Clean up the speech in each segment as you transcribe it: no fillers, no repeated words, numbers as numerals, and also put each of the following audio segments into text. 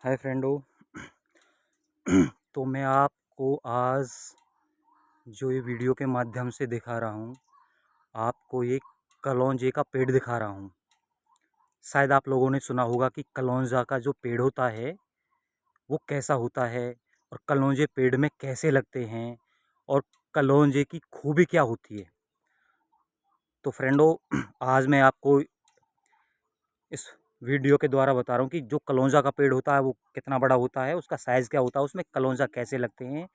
हाय friendo. तो मैं आपको आज जो ये वीडियो के माध्यम से दिखा रहा हूँ, आपको एक कलौंजे का पेड़ दिखा रहा हूँ। शायद आप लोगों ने सुना होगा कि कलौंजा का जो पेड़ होता है वो कैसा होता है और कलौंजे पेड़ में कैसे लगते हैं और कलौंजे की खूबी क्या होती है। तो फ्रेंडो, आज मैं आपको इस वीडियो के द्वारा बता रहा हूँ कि जो कलौंजा का पेड़ होता है वो कितना बड़ा होता है, उसका साइज़ क्या होता है, उसमें कलौंजा कैसे लगते हैं,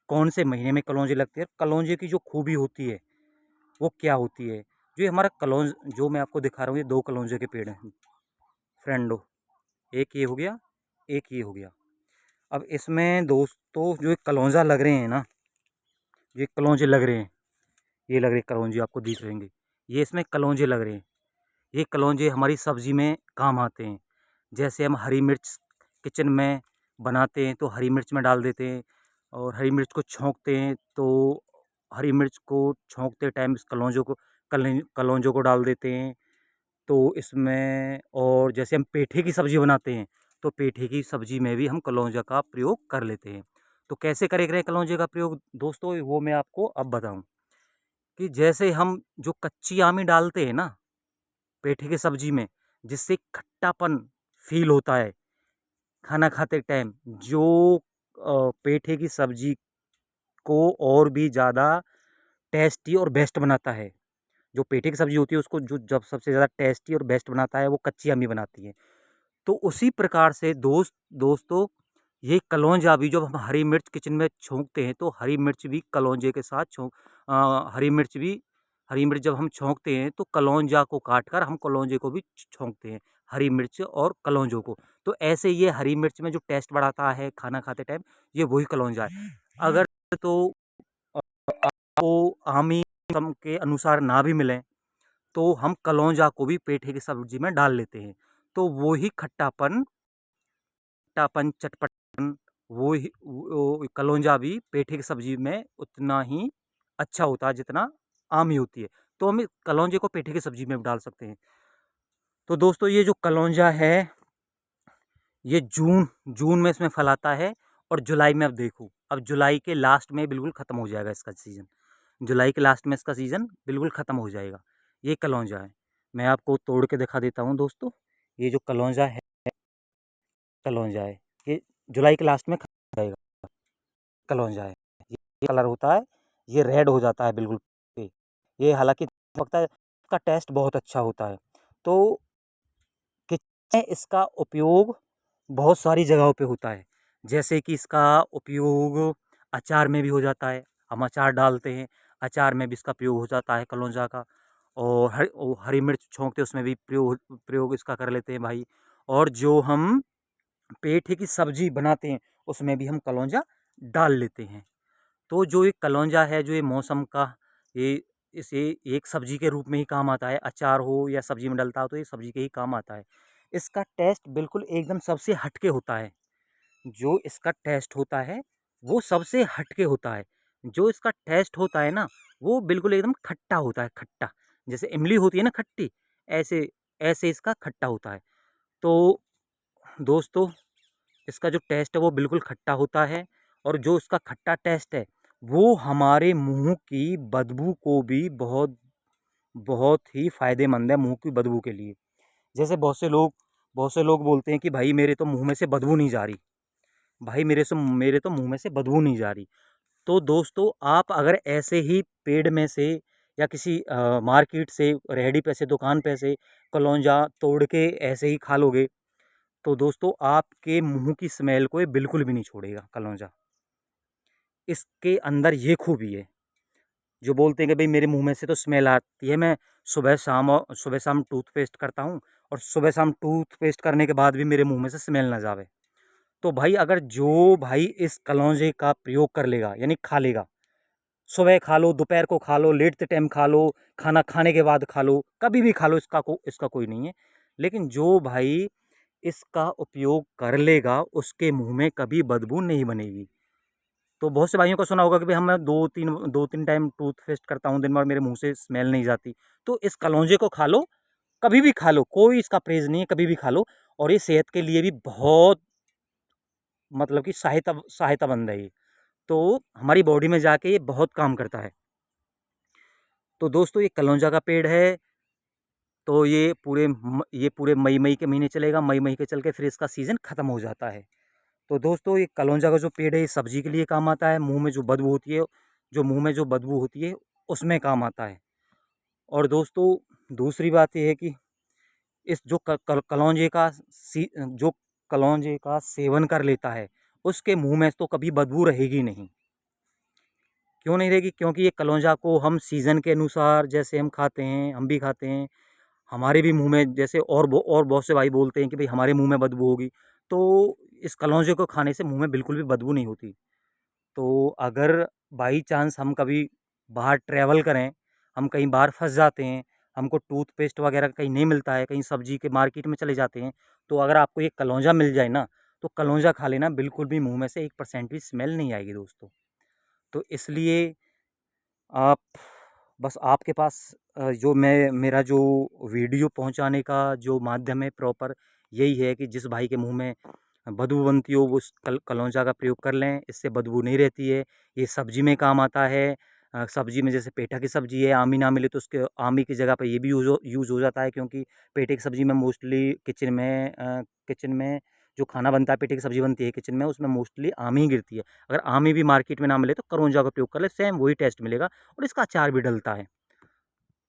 कौन से महीने में कलौंजे लगते हैं, कलौंजे की जो खूबी होती है वो क्या होती है। जो ये हमारा कलौंज जो मैं आपको दिखा रहा हूँ, ये 2 कलौंजे के पेड़ हैं फ्रेंडो। एक ये हो गया, एक ये हो गया। अब इसमें दोस्तों जो ये कलौंजा लग रहे हैं ना, ये कलौंजे लग रहे हैं, ये लग रहे कलौंजे आपको दिख रहेंगे, ये इसमें कलौंजे लग रहे हैं। ये कलौंजे हमारी सब्ज़ी में काम आते हैं। जैसे हम हरी मिर्च किचन में बनाते हैं तो हरी मिर्च में डाल देते हैं, और हरी मिर्च को छौंकते हैं तो हरी मिर्च को छौंकते टाइम इस कलौंजों को डाल देते हैं। तो इसमें और जैसे हम पेठे की सब्ज़ी बनाते हैं तो पेठे की सब्ज़ी में भी हम कलौंजा का प्रयोग कर लेते हैं। तो कैसे करें कलौंजे का प्रयोग दोस्तों, वो मैं आपको अब बताऊं। कि जैसे हम जो कच्ची आमी डालते हैं ना पेठे की सब्ज़ी में, जिससे खट्टापन फ़ील होता है खाना खाते टाइम, जो पेठे की सब्ज़ी को और भी ज़्यादा टेस्टी और बेस्ट बनाता है। जो पेठे की सब्ज़ी होती है उसको जो जब सबसे ज़्यादा टेस्टी और बेस्ट बनाता है वो कच्ची अम्मी बनाती है। तो उसी प्रकार से दोस्तों, ये कलौंजा भी जब हम हरी मिर्च किचन में छौंकते हैं तो हरी मिर्च भी कलौंजे के साथ हरी मिर्च जब हम छौंकते हैं तो कलौंजा को काट कर हम कलौंजे को भी छौंकते हैं, हरी मिर्च और कलौंजों को। तो ऐसे ये हरी मिर्च में जो टेस्ट बढ़ाता है खाना खाते टाइम, ये वही कलौंजा है। अगर तो आपको आमी कम के अनुसार ना भी मिले तो हम कलौंजा को भी पेठे की सब्जी में डाल लेते हैं। तो वो ही खट्टापन, चटपटापन, वो कलौंजा भी पेठे की सब्जी में उतना ही अच्छा होता है जितना आमी होती है। तो हम कलौंजे को पेठे की सब्जी में भी डाल सकते हैं। तो दोस्तों, ये जो कलौंजा है ये जून जून में इसमें फल आता है, और जुलाई में अब देखो, अब जुलाई के लास्ट में बिल्कुल ख़त्म हो जाएगा इसका सीज़न। जुलाई के लास्ट में इसका सीज़न बिल्कुल ख़त्म हो जाएगा। ये कलौंजा है, मैं आपको तोड़ के दिखा देता हूँ दोस्तों। ये जो कलौंजा है, कलौंजा है, ये जुलाई के लास्ट में खत्म हो जाएगा। कलौंजा है, ये कलर होता है, ये रेड हो जाता है बिल्कुल पे। ये हालाँकि पकता है, इसका टेस्ट बहुत अच्छा होता है। तो किचन में इसका उपयोग बहुत सारी जगहों पे होता है। जैसे कि इसका उपयोग अचार में भी हो जाता है, हम अचार डालते हैं, अचार में भी इसका प्रयोग हो जाता है कलौंजा का। और हरी मिर्च छौंकते उसमें भी प्रयोग इसका कर लेते हैं भाई। और जो हम पेठे की सब्जी बनाते हैं उसमें भी हम कलौंजा डाल लेते हैं। तो जो ये कलौंजा है, जो ये मौसम का, ये इसे एक सब्जी के रूप में ही काम आता है, अचार हो या सब्जी में डलता हो तो ये सब्जी के ही काम आता है। इसका टेस्ट बिल्कुल एकदम सबसे हटके होता है। जो इसका टेस्ट होता है वो सबसे हटके होता है। जो इसका टेस्ट होता है ना, वो बिल्कुल एकदम खट्टा होता है, खट्टा। जैसे इमली होती है ना खट्टी, ऐसे ऐसे इसका खट्टा होता है। तो दोस्तों, इसका जो टेस्ट है वो बिल्कुल खट्टा होता है, और जो इसका खट्टा टेस्ट है वो हमारे मुंह की बदबू को भी बहुत बहुत ही फ़ायदेमंद है मुंह की बदबू के लिए। जैसे बहुत से लोग बोलते हैं कि भाई मेरे तो मुंह में से बदबू नहीं जा रही, भाई मेरे तो मुंह में से बदबू नहीं जा रही। तो दोस्तों, आप अगर ऐसे ही पेड़ में से या किसी मार्केट से, रेहड़ी पे से, दुकान पे से कलौंजा तोड़ के ऐसे ही खा लोगे तो दोस्तों आपके मुंह की स्मेल को ये बिल्कुल भी नहीं छोड़ेगा कलौंजा। इसके अंदर ये खूबी है। जो बोलते हैं कि भाई मेरे मुंह में से तो स्मेल आती है, मैं सुबह शाम टूथपेस्ट करता हूँ, और सुबह शाम टूथपेस्ट करने के बाद भी मेरे मुंह में से स्मेल ना जावे। तो भाई अगर जो भाई इस कलौंजे का प्रयोग कर लेगा, यानी खा लेगा, सुबह खा लो, दोपहर को खा लो, लेटते टाइम खा लो, खाना खाने के बाद खा लो, कभी भी खा लो, इसका कोई नहीं है। लेकिन जो भाई इसका उपयोग कर लेगा उसके मुंह में कभी बदबू नहीं बनेगी। तो बहुत से भाइयों को सुना होगा कि भाई हम मैं 2-3 टाइम टूथपेस्ट करता हूँ दिन भर, मेरे मुंह से स्मेल नहीं जाती। तो इस कलौंजे को खा लो, कभी भी खा लो, कोई इसका परहेज़ नहीं है, कभी भी खा लो। और ये सेहत के लिए भी बहुत मतलब कि सहायता बन रही है। तो हमारी बॉडी में जाके ये बहुत काम करता है। तो दोस्तों ये कलौंजा का पेड़ है, तो ये पूरे मई के महीने चलेगा। मई के चल के फिर इसका सीज़न ख़त्म हो जाता है। तो दोस्तों ये कलौंजा का जो पेड़ है ये सब्ज़ी के लिए काम आता है। मुँह में जो बदबू होती है, उसमें काम आता है। और दोस्तों दूसरी बात ये है कि इस जो कलौंजे का सेवन कर लेता है, उसके मुँह में तो कभी बदबू रहेगी नहीं। क्यों नहीं रहेगी? क्योंकि ये कलौंजा को हम सीज़न के अनुसार जैसे हम खाते हैं, हम भी खाते हैं। हमारे भी मुँह में जैसे और बहुत से भाई बोलते हैं कि भई हमारे मुँह में बदबू होगी, तो इस कलौंजे को खाने से मुँह में बिल्कुल भी बदबू नहीं होती। तो अगर बाई चांस हम कभी बाहर ट्रैवल करें, हम कहीं बाहर फँस जाते हैं, हमको टूथपेस्ट वगैरह कहीं नहीं मिलता है, कहीं सब्ज़ी के मार्केट में चले जाते हैं, तो अगर आपको ये कलौंजा मिल जाए ना, तो कलौंजा खा लेना, बिल्कुल भी मुँह में से 1% भी स्मेल नहीं आएगी दोस्तों। तो इसलिए आप बस आपके पास जो मेरा जो वीडियो पहुंचाने का जो माध्यम है प्रॉपर यही है कि जिस भाई के मुंह में बदबू बनती हो वो उस कलौंजा का प्रयोग कर लें, इससे बदबू नहीं रहती है। ये सब्जी में काम आता है। सब्जी में जैसे पेठा की सब्जी है, आमी ना मिले तो उसके आमी की जगह पे ये भी यूज़ हो जाता है, क्योंकि पेठे की सब्जी में मोस्टली किचन में जो खाना बनता है, पेठे की सब्जी बनती है किचन में, उसमें मोस्टली आम ही गिरती है। अगर आम ही भी मार्केट में ना मिले तो कलौंजा का प्रयोग कर ले, सेम वही टेस्ट मिलेगा और इसका अचार भी डलता है।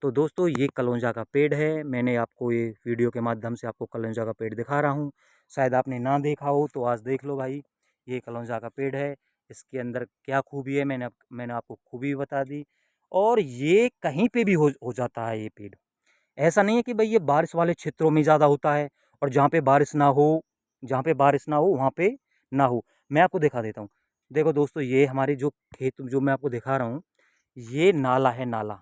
तो दोस्तों ये कलौंजा का पेड़ है। मैंने आपको ये वीडियो के माध्यम से आपको कलौंजा का पेड़ दिखा रहा हूँ। शायद आपने ना देखा हो तो आज देख लो भाई, ये कलौंजा का पेड़ है। इसके अंदर क्या खूबी है मैंने आपको खूबी भी बता दी। और ये कहीं पे भी हो जाता है ये पेड़। ऐसा नहीं है कि भाई ये बारिश वाले क्षेत्रों में ज़्यादा होता है और जहाँ पे बारिश ना हो वहाँ पे ना हो। मैं आपको दिखा देता हूँ। देखो दोस्तों ये हमारे जो खेत जो मैं आपको दिखा रहा हूँ, ये नाला है नाला।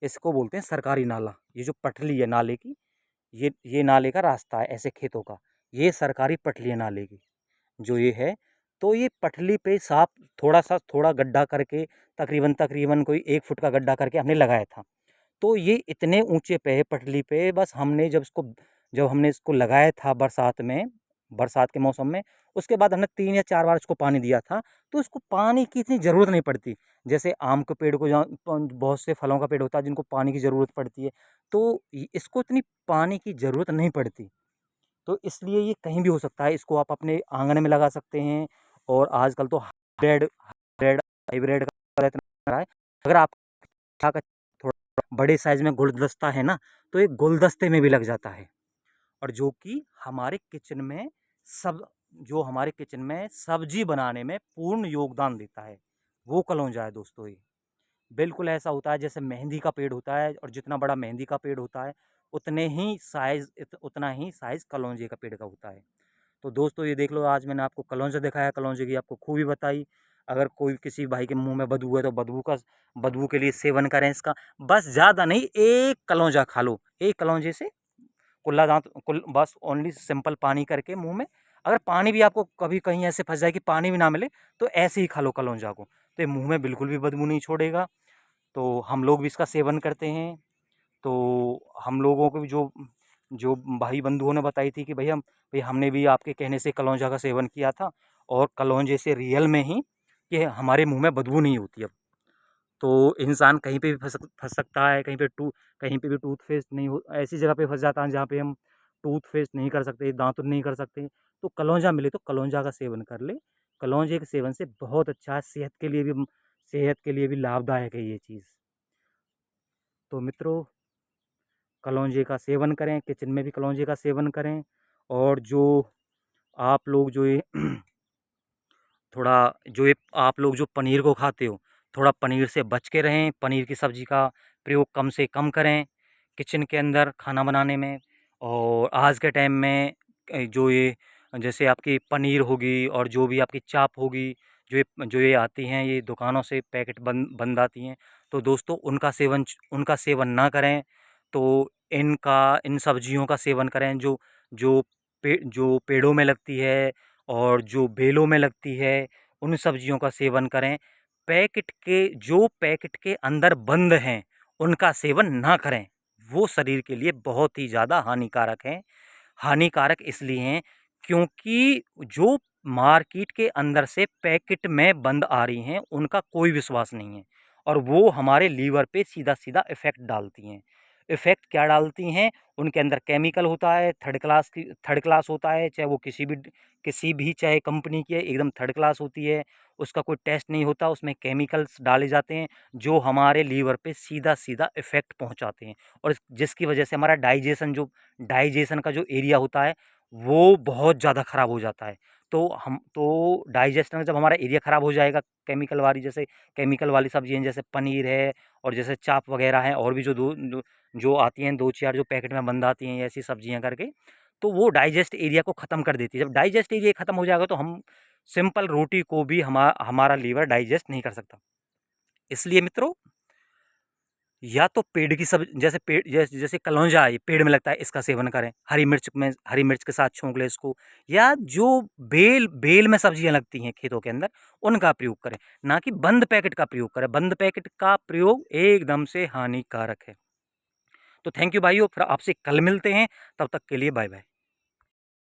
इसको बोलते हैं सरकारी नाला। ये जो पटली है नाले की, ये नाले का रास्ता है ऐसे खेतों का। ये सरकारी पटली है नाले की, जो ये है। तो ये पटली पे साफ थोड़ा गड्ढा करके तकरीबन कोई 1 फुट का गड्ढा करके हमने लगाया था। तो ये इतने ऊँचे पे है पटली पे, बस हमने जब हमने इसको लगाया था बरसात के मौसम में, उसके बाद हमने 3 या 4 बार इसको पानी दिया था, तो इसको पानी की इतनी ज़रूरत नहीं पड़ती। जैसे आम के पेड़ को जहाँ बहुत से फलों का पेड़ होता है जिनको पानी की ज़रूरत पड़ती है, तो इसको इतनी पानी की ज़रूरत नहीं पड़ती। तो इसलिए ये कहीं भी हो सकता है, इसको आप अपने आंगन में लगा सकते हैं। और आजकल तो हाइब्रिड का इतना आ रहा है। अगर आप थोड़ा बड़े साइज़ में गुलदस्ता है ना, तो ये गुलदस्ते में भी लग जाता है। और जो कि हमारे किचन में सब जो हमारे किचन में सब्जी बनाने में पूर्ण योगदान देता है, वो कलौंजा है दोस्तों ये। बिल्कुल ऐसा होता है जैसे मेहंदी का पेड़ होता है, और जितना बड़ा मेहंदी का पेड़ होता है उतना ही साइज़ कलौंजे का पेड़ का होता है। तो दोस्तों ये देख लो, आज मैंने आपको कलौंजा दिखाया, कलौंजे की आपको खूबी बताई। अगर कोई किसी भाई के मुंह में बदबू है तो बदबू के लिए सेवन करें इसका। बस ज़्यादा नहीं, एक कलौंजा खा लो, एक कलौंजे से कुल्ला दाँत बस ओनली सिंपल पानी करके मुंह में। अगर पानी भी आपको कभी कहीं ऐसे फंस जाए कि पानी भी ना मिले, तो ऐसे ही खा लो कलौंजा को, तो ये मुंह में बिल्कुल भी बदबू नहीं छोड़ेगा। तो हम लोग भी इसका सेवन करते हैं। तो हम लोगों को भी जो जो भाई बंधुओं ने बताई थी कि भई हमने भी आपके कहने से कलौंजा का सेवन किया था, और कलौंजे से रियल में ही कि हमारे मुंह में बदबू नहीं होती अब। तो इंसान कहीं पे भी फँस सकता है, कहीं पे भी टूथपेस्ट नहीं हो, ऐसी जगह पे फँस जाता है जहाँ पे हम टूथपेस्ट नहीं कर सकते, दातुन नहीं कर सकते, तो कलौंजा मिले तो कलौंजा का सेवन कर ले। कलौंजे के सेवन से बहुत अच्छा है, सेहत के लिए भी लाभदायक है ये चीज़। तो मित्रों, कलौंजे का सेवन करें, किचन में भी कलौंजे का सेवन करें। और जो आप लोग जो ये आप लोग जो पनीर को खाते हो, थोड़ा पनीर से बच के रहें। पनीर की सब्ज़ी का प्रयोग कम से कम करें किचन के अंदर खाना बनाने में। और आज के टाइम में जो ये जैसे आपकी पनीर होगी और जो भी आपकी चाप होगी, जो ये आती हैं, ये दुकानों से पैकेट बंद आती हैं, तो दोस्तों उनका सेवन ना करें। तो इन सब्जियों का सेवन करें जो जो पेड़ों में लगती है और जो बेलों में लगती है, उन सब्जियों का सेवन करें। पैकेट के अंदर बंद हैं, उनका सेवन ना करें। वो शरीर के लिए बहुत ही ज़्यादा हानिकारक हैं। हानिकारक इसलिए हैं क्योंकि जो मार्केट के अंदर से पैकेट में बंद आ रही हैं उनका कोई विश्वास नहीं है और वो हमारे लीवर पे सीधा-सीधा इफ़ेक्ट डालती हैं। इफ़ेक्ट क्या डालती हैं? उनके अंदर केमिकल होता है, थर्ड क्लास होता है, चाहे वो किसी भी चाहे कंपनी की है, एकदम थर्ड क्लास होती है। उसका कोई टेस्ट नहीं होता, उसमें केमिकल्स डाले जाते हैं, जो हमारे लीवर पे सीधा-सीधा इफ़ेक्ट पहुँचाते हैं और जिसकी वजह से हमारा डाइजेशन का जो एरिया होता है, वो बहुत ज़्यादा ख़राब हो जाता है। तो डाइजेशन जब हमारा एरिया ख़राब हो जाएगा केमिकल वाली सब्ज़ी जैसे पनीर है और जैसे चाप वग़ैरह हैं और भी जो आती हैं 2-4 जो पैकेट में बंद आती हैं ऐसी सब्ज़ियाँ करके, तो वो डाइजेस्ट एरिया को ख़त्म कर देती है। जब डाइजेस्ट एरिया ख़त्म हो जाएगा तो हम सिंपल रोटी को भी हमारा लीवर डाइजेस्ट नहीं कर सकता। इसलिए मित्रों, या तो पेड़ की सब जैसे कलौंजा है, ये पेड़ में लगता है, इसका सेवन करें। हरी मिर्च के साथ छोंक लें इसको, या जो बेल में सब्जियां लगती हैं खेतों के अंदर, उनका प्रयोग करें, ना कि बंद पैकेट का प्रयोग करें। बंद पैकेट का प्रयोग एकदम से हानिकारक है। तो थैंक यू भाइयों, फिर आपसे कल मिलते हैं, तब तक के लिए बाय बाय।